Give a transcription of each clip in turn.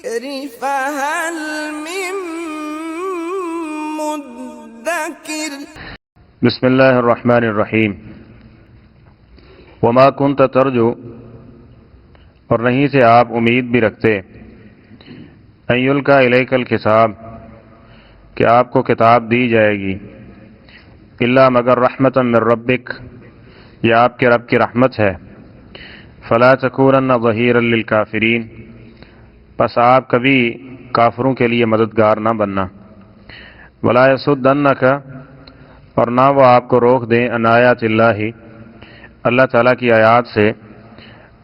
الذكر فهل من مدكر بسم اللہ الرحمن الرحیم وما کنت ترجو، اور نہیں سے آپ امید بھی رکھتے، ان یلقی الیک الکتاب، کہ آپ کو کتاب دی جائے گی، الا مگر رحمتا من ربک، یہ آپ کے رب کی رحمت ہے، فلا تکونن ظہیرا للکافرین، پس آپ کبھی کافروں کے لیے مددگار نہ بننا، ولا یصدنک، اور نہ وہ آپ کو روک دیں، ان آیات اللہ، اللہ تعالیٰ کی آیات سے،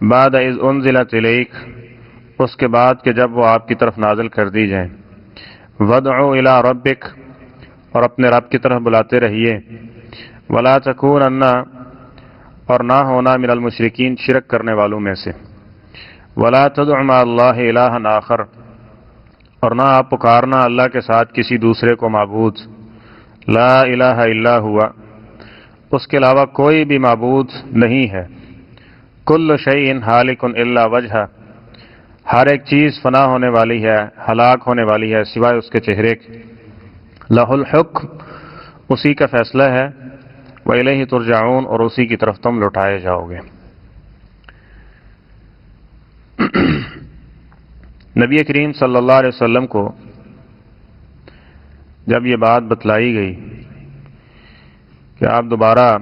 بعد اذ انزلت الیک، اس کے بعد کہ جب وہ آپ کی طرف نازل کر دی جائیں، وادعو الی ربک، اور اپنے رب کی طرف بلاتے رہیے، ولا تکونن، اور نہ ہونا من المشرکین، شرک کرنے والوں میں سے، ولا تدع مع اللہ الہا آخر، اور نہ آپ پکارنا اللہ کے ساتھ کسی دوسرے کو معبود، لا الہ الا ہوا، اس کے علاوہ کوئی بھی معبود نہیں ہے، کل شیء ہالک الا وجہہ، ہر ایک چیز فنا ہونے والی ہے، ہلاک ہونے والی ہے سوائے اس کے چہرے کے، لہ الحکم، اسی کا فیصلہ ہے، وإلیہ ترجعون، اور اسی کی طرف تم لوٹائے جاؤ گے۔ نبی کریم صلی اللہ علیہ وسلم کو جب یہ بات بتلائی گئی کہ آپ دوبارہ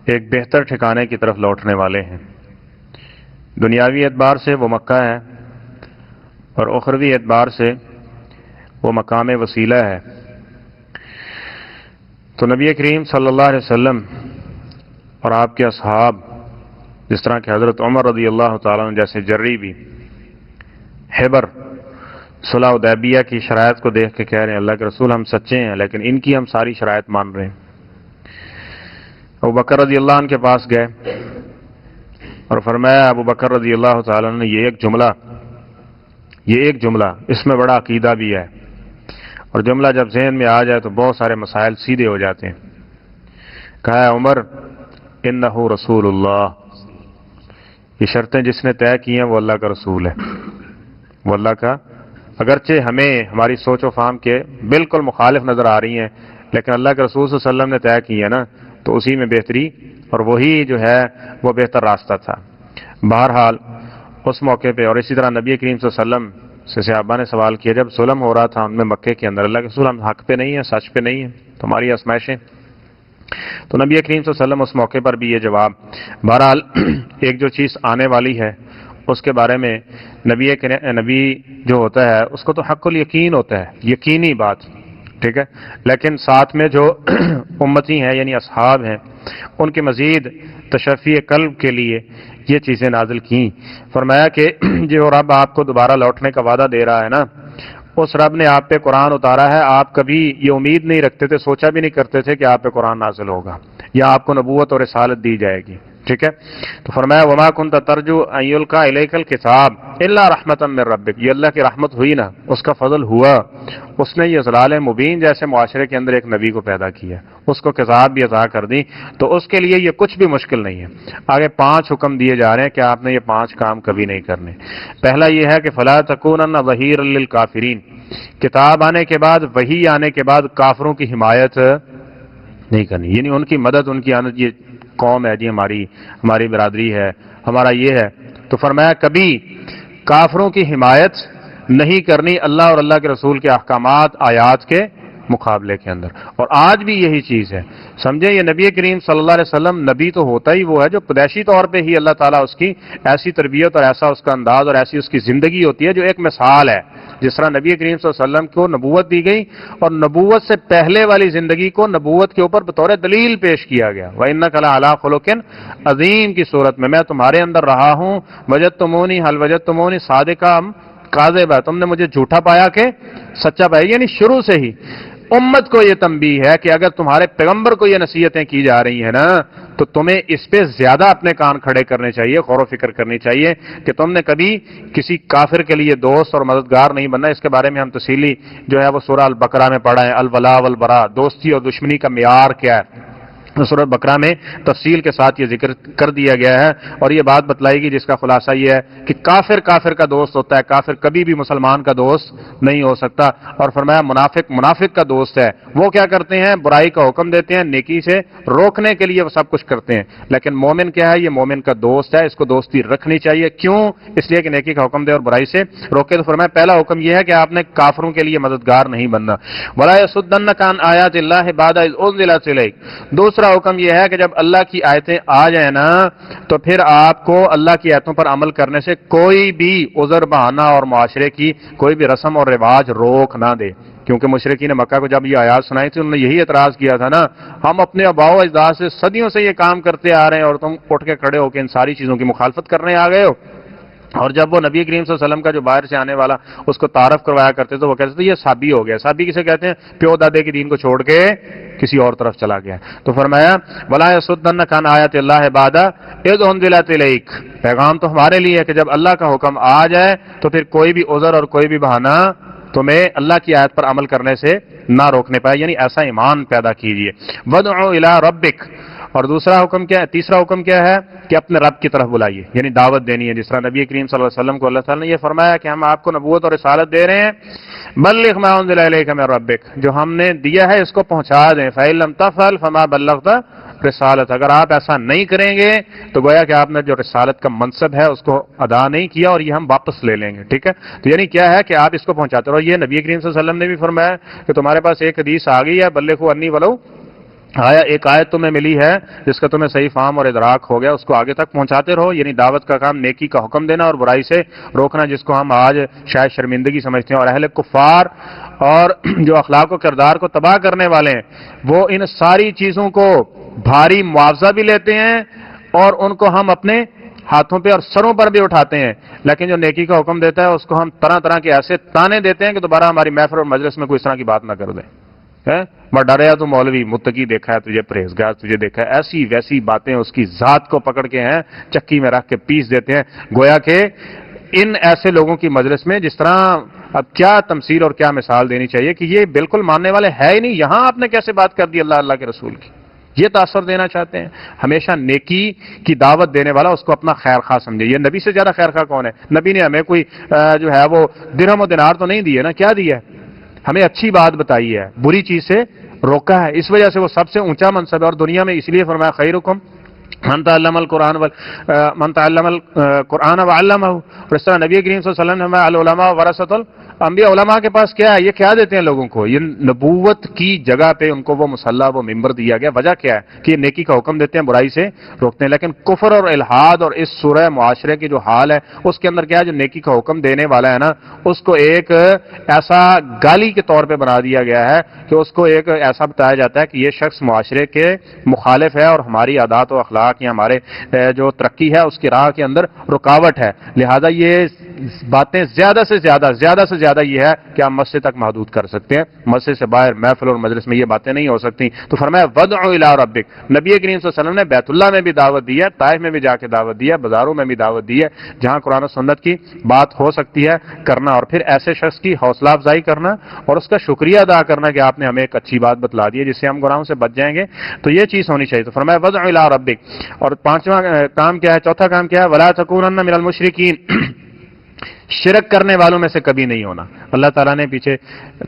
ایک بہتر ٹھکانے کی طرف لوٹنے والے ہیں، دنیاوی اعتبار سے وہ مکہ ہے، اور اخروی اعتبار سے وہ مقام وسیلہ ہے، تو نبی کریم صلی اللہ علیہ وسلم اور آپ کے اصحاب، جس طرح کہ حضرت عمر رضی اللہ تعالیٰ عنہ جیسے جرری بھی حبر صلح حدیبیہ کی شرائط کو دیکھ کے کہہ رہے ہیں اللہ کے رسول ہم سچے ہیں، لیکن ان کی ہم ساری شرائط مان رہے ہیں۔ ابو بکر رضی اللہ عنہ کے پاس گئے اور فرمایا ابو بکر رضی اللہ تعالیٰ عنہ نے یہ ایک جملہ اس میں بڑا عقیدہ بھی ہے، اور جملہ جب ذہن میں آ جائے تو بہت سارے مسائل سیدھے ہو جاتے ہیں۔ کہا ہے عمر انہ رسول اللہ، یہ شرطیں جس نے طے کی ہیں وہ اللہ کا رسول ہے، وہ اللہ کا، اگرچہ ہمیں ہماری سوچ و فہم کے بالکل مخالف نظر آ رہی ہیں، لیکن اللہ کے رسول صلی اللہ علیہ وسلم نے طے کی ہے نا، تو اسی میں بہتری، اور وہی جو ہے وہ بہتر راستہ تھا۔ بہرحال اس موقع پہ، اور اسی طرح نبی کریم صلی اللہ علیہ وسلم سے صحابہ نے سوال کیا جب ظلم ہو رہا تھا ان میں مکے کے اندر، اللہ کے رسول ہم حق پہ نہیں ہیں، سچ پہ نہیں ہیں، تمہاری آزمائشیں، تو نبی کریم صلی اللہ علیہ وسلم اس موقع پر بھی یہ جواب، بہرحال ایک جو چیز آنے والی ہے اس کے بارے میں نبی جو ہوتا ہے اس کو تو حق الیقین ہوتا ہے، یقینی بات، ٹھیک ہے، لیکن ساتھ میں جو امتی ہیں یعنی اصحاب ہیں ان کے مزید تشفی قلب کے لیے یہ چیزیں نازل کیں۔ فرمایا کہ جو رب آپ کو دوبارہ لوٹنے کا وعدہ دے رہا ہے نا، اس رب نے آپ پہ قرآن اتارا ہے، آپ کبھی یہ امید نہیں رکھتے تھے، سوچا بھی نہیں کرتے تھے کہ آپ پہ قرآن نازل ہوگا یا آپ کو نبوت اور رسالت دی جائے گی، ٹھیک ہے۔ تو فرمایا وما کنت ترجو ان یلقی الیک الکتاب الا رحمتا من ربک، یہ اللہ کی رحمت ہوئی نا، اس کا فضل ہوا، اس نے یہ ضلال مبین جیسے معاشرے کے اندر ایک نبی کو پیدا کیا، اس کو کتاب بھی عطا کر دی، تو اس کے لیے یہ کچھ بھی مشکل نہیں ہے۔ آگے 5 حکم دیے جا رہے ہیں کہ آپ نے یہ 5 کام کبھی نہیں کرنے۔ پہلا یہ ہے کہ فلا تکونن ظہیرا للکافرین، کتاب آنے کے بعد، وحی آنے کے بعد کافروں کی حمایت نہیں کرنی، یعنی ان کی مدد، ان کی یہ قوم ہے جی، ہماری برادری ہے، ہمارا یہ ہے، تو فرمایا کبھی کافروں کی حمایت نہیں کرنی اللہ اور اللہ کے رسول کے احکامات، آیات کے مقابلے کے اندر۔ اور آج بھی یہی چیز ہے، سمجھیں یہ نبی کریم صلی اللہ علیہ وسلم نبی تو ہوتا ہی وہ ہے جو پیدائشی طور پہ ہی اللہ تعالیٰ اس کی ایسی تربیت اور ایسا اس کا انداز اور ایسی اس کی زندگی ہوتی ہے جو ایک مثال ہے، جس طرح نبی کریم صلی اللہ علیہ وسلم کو نبوت دی گئی اور نبوت سے پہلے والی زندگی کو نبوت کے اوپر بطور دلیل پیش کیا گیا، وَإِنَّكَ لَعَلَىٰ خُلُقٍ عظیم کی صورت میں تمہارے اندر رہا ہوں، وجدتمونی حل وجدتمونی صادقا کاذبا، تم نے مجھے جھوٹا پایا کہ سچا پایا، یعنی شروع سے ہی امت کو یہ تنبیہ ہے کہ اگر تمہارے پیغمبر کو یہ نصیحتیں کی جا رہی ہیں نا، تو تمہیں اس پہ زیادہ اپنے کان کھڑے کرنے چاہیے، غور و فکر کرنی چاہیے کہ تم نے کبھی کسی کافر کے لیے دوست اور مددگار نہیں بننا۔ اس کے بارے میں ہم تفصیلی جو ہے وہ سورہ البقرہ میں پڑھا ہے، الولا والبراء، دوستی اور دشمنی کا معیار کیا ہے، سورۃ بقرہ میں تفصیل کے ساتھ یہ ذکر کر دیا گیا ہے، اور یہ بات بتلائی گی جس کا خلاصہ یہ ہے کہ کافر کافر کا دوست ہوتا ہے، کافر کبھی بھی مسلمان کا دوست نہیں ہو سکتا۔ اور فرمایا منافق منافق کا دوست ہے، وہ کیا کرتے ہیں؟ برائی کا حکم دیتے ہیں، نیکی سے روکنے کے لیے وہ سب کچھ کرتے ہیں، لیکن مومن کیا ہے؟ یہ مومن کا دوست ہے، اس کو دوستی رکھنی چاہیے۔ کیوں؟ اس لیے کہ نیکی کا حکم دے اور برائی سے روکے۔ تو فرمایا پہلا حکم یہ ہے کہ آپ نے کافروں کے لیے مددگار نہیں بننا۔ وَلَا يَصُدَّنَّكَ عَنْ آيَاتِ اللَّهِ بَعْدَ إِذْ أُنزِلَتْ إِلَيْكَ۔ دوسرا حکم یہ ہے کہ جب اللہ کی آیتیں آ جائیں نا تو پھر آپ کو اللہ کی آیتوں پر عمل کرنے سے کوئی بھی عذر بہانہ اور معاشرے کی کوئی بھی رسم اور رواج روک نہ دے، کیونکہ مشرکین مکہ کو جب یہ آیات سنائی تھی انہوں نے یہی اعتراض کیا تھا نا، ہم اپنے آباؤ اجداد سے صدیوں سے یہ کام کرتے آ رہے ہیں اور تم اٹھ کے کھڑے ہو کے ان ساری چیزوں کی مخالفت کرنے آ گئے ہو۔ اور جب وہ نبی کریم صلی اللہ علیہ وسلم کا جو باہر سے آنے والا اس کو تعارف کروایا کرتے تو وہ کہتے تھے یہ صابی ہو گیا۔ صابی کسے کہتے ہیں؟ پیو دادے کے دین کو چھوڑ کے کسی اور طرف چلا گیا۔ تو فرمایا وَلَا يَصُدَّنَّكَ عَنْ آيَاتِ اللَّهِ بَعْدَ إِذْ أُنزِلَتْ إِلَيْكَ۔ پیغام تو ہمارے لیے ہے کہ جب اللہ کا حکم آ جائے تو پھر کوئی بھی عذر اور کوئی بھی بہانہ تمہیں اللہ کی آیت پر عمل کرنے سے نہ روکنے پائے، یعنی ایسا ایمان پیدا کیجیے۔ وَادْعُ إِلَىٰ رَبِّكَ۔ اور دوسرا حکم کیا ہے؟ تیسرا حکم کیا ہے؟ کہ اپنے رب کی طرف بلائیے، یعنی دعوت دینی ہے، جس طرح نبی کریم صلی اللہ علیہ وسلم کو اللہ تعالیٰ نے یہ فرمایا کہ ہم آپ کو نبوت اور رسالت دے رہے ہیں، بلغ ما انزل الیک من ربک، جو ہم نے دیا ہے اس کو پہنچا دیں، فإن لم تفعل فما بلغت رسالت۔ اگر آپ ایسا نہیں کریں گے تو گویا کہ آپ نے جو رسالت کا منصب ہے اس کو ادا نہیں کیا اور یہ ہم واپس لے لیں گے، ٹھیک ہے؟ تو یعنی کیا ہے کہ آپ اس کو پہنچاتے رہو۔ یہ نبی کریم صلی اللہ علیہ وسلم نے بھی فرمایا کہ تمہارے پاس ایک حدیث آ گئی ہے، بلغوا انی ولو آیا، ایک آیت تمہیں ملی ہے جس کا تمہیں صحیح فہم اور ادراک ہو گیا، اس کو آگے تک پہنچاتے رہو، یعنی دعوت کا کام نیکی کا حکم دینا اور برائی سے روکنا، جس کو ہم آج شاید شرمندگی سمجھتے ہیں۔ اور اہل کفار اور جو اخلاق و کردار کو تباہ کرنے والے ہیں وہ ان ساری چیزوں کو بھاری معاوضہ بھی لیتے ہیں اور ان کو ہم اپنے ہاتھوں پہ اور سروں پر بھی اٹھاتے ہیں، لیکن جو نیکی کا حکم دیتا ہے اس کو ہم طرح طرح کے ایسے تانے دیتے ہیں کہ دوبارہ ہماری محفل اور مجلس میں کوئی اس طرح کی بات نہ کر دیں۔ میں ڈریا تو مولوی، متقی دیکھا ہے تجھے، پرہیزگار تجھے دیکھا ہے، ایسی ویسی باتیں اس کی ذات کو پکڑ کے ہیں چکی میں رکھ کے پیس دیتے ہیں۔ گویا کہ ان ایسے لوگوں کی مجلس میں جس طرح اب کیا تمثیل اور کیا مثال دینی چاہیے کہ یہ بالکل ماننے والے ہے ہی نہیں، یہاں آپ نے کیسے بات کر دی اللہ کے رسول کی، یہ تاثر دینا چاہتے ہیں۔ ہمیشہ نیکی کی دعوت دینے والا اس کو اپنا خیر خواہ سمجھے۔ یہ نبی سے زیادہ خیر خواہ کون ہے؟ نبی نے ہمیں کوئی جو ہے وہ درہم و دینار تو نہیں دیے نا، کیا دیا ہے؟ ہمیں اچھی بات بتائی ہے، بری چیز سے روکا ہے، اس وجہ سے وہ سب سے اونچا منصب ہے۔ اور دنیا میں اس لیے فرمایا خیرکم من تعلم القرآن وعلمہ، اور اس طرح نبی کریم صلی اللہ علیہ وسلم نے فرمایا العلماء ورثۃ الانبیاء۔ علماء کے پاس کیا ہے؟ یہ کیا دیتے ہیں لوگوں کو؟ یہ نبوت کی جگہ پہ ان کو وہ مصلی وہ ممبر دیا گیا۔ وجہ کیا ہے؟ کہ یہ نیکی کا حکم دیتے ہیں، برائی سے روکتے ہیں۔ لیکن کفر اور الحاد اور اس سورہ معاشرے کی جو حال ہے اس کے اندر کیا ہے؟ جو نیکی کا حکم دینے والا ہے نا اس کو ایک ایسا گالی کے طور پہ بنا دیا گیا ہے کہ اس کو ایک ایسا بتایا جاتا ہے کہ یہ شخص معاشرے کے مخالف ہے اور ہماری عادات و اخلاق یا ہمارے جو ترقی ہے اس کی راہ کے اندر رکاوٹ ہے، لہذا یہ باتیں زیادہ سے زیادہ یہ ہے کہ آپ مسجد تک محدود کر سکتے ہیں، مسجد سے باہر محفل اور مجلس میں یہ باتیں نہیں ہو سکتی۔ تو فرمایا وَادْعُ إِلَىٰ رَبِّكَ۔ نبی کریم صلی اللہ علیہ وسلم نے بیت اللہ میں بھی دعوت دی ہے، طائف میں بھی جا کے دعوت دی ہے، بازاروں میں بھی دعوت دی ہے، جہاں قرآن و سنت کی بات ہو سکتی ہے کرنا، اور پھر ایسے شخص کی حوصلہ افزائی کرنا اور اس کا شکریہ ادا کرنا کہ آپ نے ہمیں ایک اچھی بات بتلا دی ہے جس سے ہم گناہوں سے بچ جائیں گے، تو یہ چیز ہونی چاہیے۔ تو فرمایا وَادْعُ إِلَىٰ رَبِّكَ۔ اور پانچواں کام کیا ہے؟ چوتھا کام کیا ہے؟ وَلَا تَكُونَنَّ مِنَ الْمُشْرِكِينَ، شرک کرنے والوں میں سے کبھی نہیں ہونا۔ اللہ تعالیٰ نے پیچھے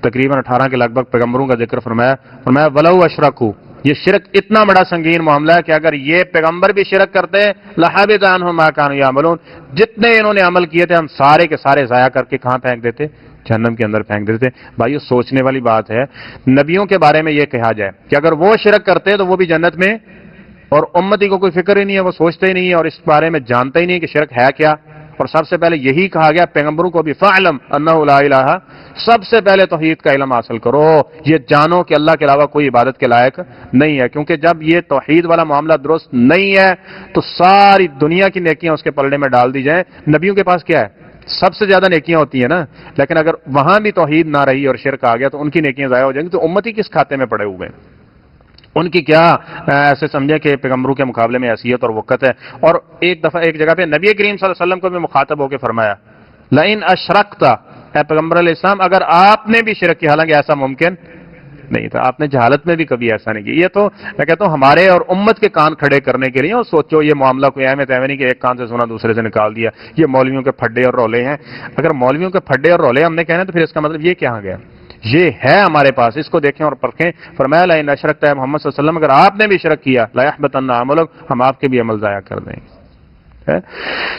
تقریباً 18 کے لگ بھگ پیغمبروں کا ذکر فرمایا وَلَوْ أَشْرَكُوا، یہ شرک اتنا بڑا سنگین معاملہ ہے کہ اگر یہ پیغمبر بھی شرک کرتے لَحَبِطَ عَنْهُم مَا كَانُوا يَعْمَلُونَ، جتنے انہوں نے عمل کیے تھے ہم سارے کے سارے ضائع کر کے کہاں پھینک دیتے؟ جہنم کے اندر پھینک دیتے۔ بھائیو سوچنے والی بات ہے، نبیوں کے بارے میں یہ کہا جائے کہ اگر وہ شرک کرتے تو وہ بھی جنت میں، اور امتی کو کوئی فکر ہی نہیں ہے، وہ سوچتے ہی نہیں ہے اور اس بارے میں جانتے ہی نہیں کہ شرک ہے کیا۔ اور سب سے پہلے یہی کہا گیا پیغمبروں کو بھی فَاعْلَمْ أَنَّهُ لَا إِلَٰهَ، سب سے پہلے توحید کا علم حاصل کرو، یہ جانو کہ اللہ کے علاوہ کوئی عبادت کے لائق نہیں ہے، کیونکہ جب یہ توحید والا معاملہ درست نہیں ہے تو ساری دنیا کی نیکیاں اس کے پلڑے میں ڈال دی جائیں۔ نبیوں کے پاس کیا ہے؟ سب سے زیادہ نیکیاں ہوتی ہیں نا، لیکن اگر وہاں بھی توحید نہ رہی اور شرک آ گیا تو ان کی نیکیاں ضائع ہو جائیں گی، تو امتی کس کھاتے میں پڑے ہوئے ہیں؟ ان کی کیا ایسے سمجھے کہ پیغمبروں کے مقابلے میں حیثیت اور وقت ہے۔ اور ایک دفعہ ایک جگہ پہ نبی کریم صلی اللہ علیہ وسلم کو بھی مخاطب ہو کے فرمایا لَإِنْ أَشْرَكْتَ، اے پیغمبر علیہ السلام اگر آپ نے بھی شرک کیا، حالانکہ ایسا ممکن نہیں تھا. آپ نے جہالت میں بھی کبھی ایسا نہیں کیا. یہ تو میں کہتا ہوں ہمارے اور امت کے کان کھڑے کرنے کے لیے. اور سوچو یہ معاملہ کوئی اہم ہے نہیں کہ ایک کان سے سنا دوسرے سے نکال دیا. یہ مولویوں کے پھڈے اور رولے ہیں. اگر مولویوں کے پھڈے اور رولے ہم نے کہنا تو پھر اس کا مطلب یہ کہاں گیا؟ یہ ہے ہمارے پاس, اس کو دیکھیں اور پرکھیں. فرمایا لئن اشرکت ہے محمد صلی اللہ علیہ وسلم, اگر آپ نے بھی شرک کیا لا یحبطن عملک, ہم آپ کے بھی عمل ضائع کر دیں گے.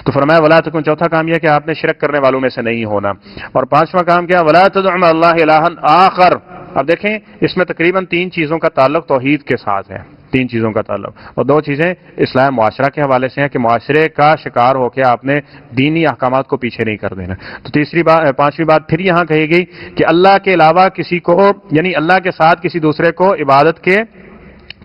تو فرمایا ولا تکن, چوتھا کام یہ کہ آپ نے شرک کرنے والوں میں سے نہیں ہونا. اور پانچواں کام کیا؟ ولا تدع مع اللہ الہا آخر. اب دیکھیں اس میں تقریباً 3 چیزوں کا تعلق توحید کے ساتھ ہے. 3 چیزوں کا تعلق, اور 2 چیزیں اصلاح معاشرہ کے حوالے سے ہیں کہ معاشرے کا شکار ہو کے آپ نے دینی احکامات کو پیچھے نہیں کر دینا. تو پانچویں بات پھر یہاں کہی گئی کہ اللہ کے علاوہ کسی کو, یعنی اللہ کے ساتھ کسی دوسرے کو عبادت کے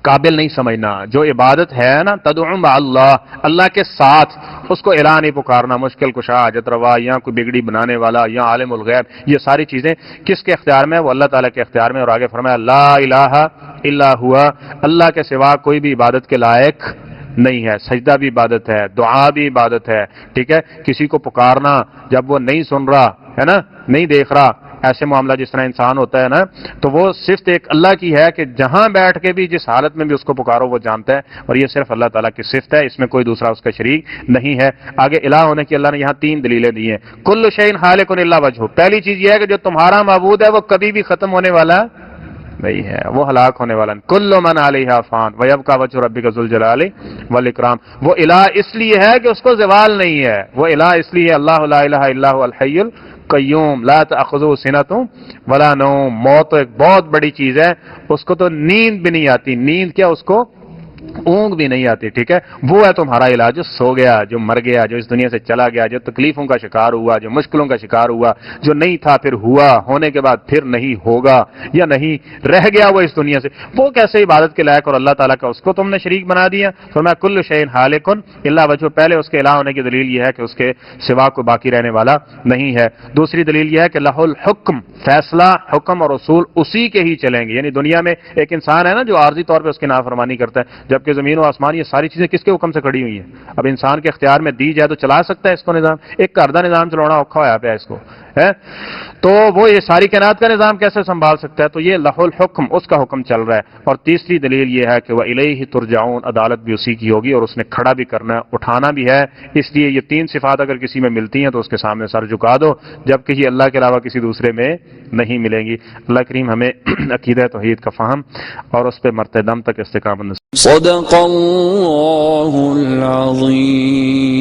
قابل نہیں سمجھنا. جو عبادت ہے نا تدعو مع اللہ, اللہ کے ساتھ اس کو الہ نہیں پکارنا. مشکل کشا, حاجت روا, یا کوئی بگڑی بنانے والا, یا عالم الغیب, یہ ساری چیزیں کس کے اختیار میں؟ وہ اللہ تعالیٰ کے اختیار میں. اور آگے فرمایا لا الہ الا ہوا, اللہ کے سوا کوئی بھی عبادت کے لائق نہیں ہے. سجدہ بھی عبادت ہے, دعا بھی عبادت ہے. ٹھیک ہے, کسی کو پکارنا جب وہ نہیں سن رہا ہے نا, نہیں دیکھ رہا, ایسے معاملہ جس طرح انسان ہوتا ہے نا, تو وہ صرف ایک اللہ کی ہے کہ جہاں بیٹھ کے بھی جس حالت میں بھی اس کو پکارو وہ جانتا ہے. اور یہ صرف اللہ تعالیٰ کی صفت ہے, اس میں کوئی دوسرا اس کا شریک نہیں ہے. آگے الہ ہونے کی اللہ نے یہاں 3 دلیلیں دی ہیں. کل شیء خالق الا وجہ, پہلی چیز یہ ہے کہ جو تمہارا معبود ہے وہ کبھی بھی ختم ہونے والا نہیں ہے, وہ ہلاک ہونے والا. کل من علیہا فان ویبقی وجہ ربک ذو الجلال والاکرام. وہ الہ اس لیے ہے کہ اس کو زوال نہیں ہے. وہ الہ اس لیے اللہ لا الہ الا هو الحی القیوم لا تأخذہ سنۃ ولا نوم. موت تو ایک بہت بڑی چیز ہے, اس کو تو نیند بھی نہیں آتی. نیند کیا, اس کو اونگ بھی نہیں آتی. ٹھیک ہے, وہ ہے تمہارا الہ جو سو گیا, جو مر گیا, جو اس دنیا سے چلا گیا, جو تکلیفوں کا شکار ہوا, جو مشکلوں کا شکار ہوا, جو نہیں تھا پھر ہوا, ہونے کے بعد پھر نہیں ہوگا, یا نہیں رہ گیا وہ اس دنیا سے. وہ کیسے عبادت کے لائق اور اللہ تعالیٰ کا اس کو تم نے شریک بنا دیا. فرمایا کل شیء خالق الا وجہ, پہلے اس کے الہ ہونے کی دلیل یہ ہے کہ اس کے سوا کوئی باقی رہنے والا نہیں ہے. دوسری دلیل یہ ہے کہ لہ الحکم, فیصلہ, حکم اور اصول اسی کے ہی چلیں گے. یعنی دنیا میں ایک انسان ہے نا جو عارضی طور پہ اس کی نافرمانی کرتا ہے, جبکہ زمین و آسمان یہ ساری چیزیں کس کے حکم سے کھڑی ہوئی ہیں. اب انسان کے اختیار میں دی جائے تو چلا سکتا ہے اس کو نظام. ایک گھر دا نظام چلانا اوکھا ہوا پہ اس کو ہے, تو وہ یہ ساری کائنات کا نظام کیسے سنبھال سکتا ہے؟ تو یہ لہ الحکم, اس کا حکم چل رہا ہے. اور تیسری دلیل یہ ہے کہ وہ الیہ ترجعون, عدالت بھی اسی کی ہوگی اور اس نے کھڑا بھی کرنا ہے, اٹھانا بھی ہے. اس لیے یہ 3 صفات اگر کسی میں ملتی ہیں تو اس کے سامنے سر جھکا دو, جبکہ یہ اللہ کے علاوہ کسی دوسرے میں نہیں ملیں گی. اللہ کریم ہمیں عقیدہ توحید کا فہم اور اس پہ مرتے دم تک استقامت نصیب. صدق اللہ العظیم.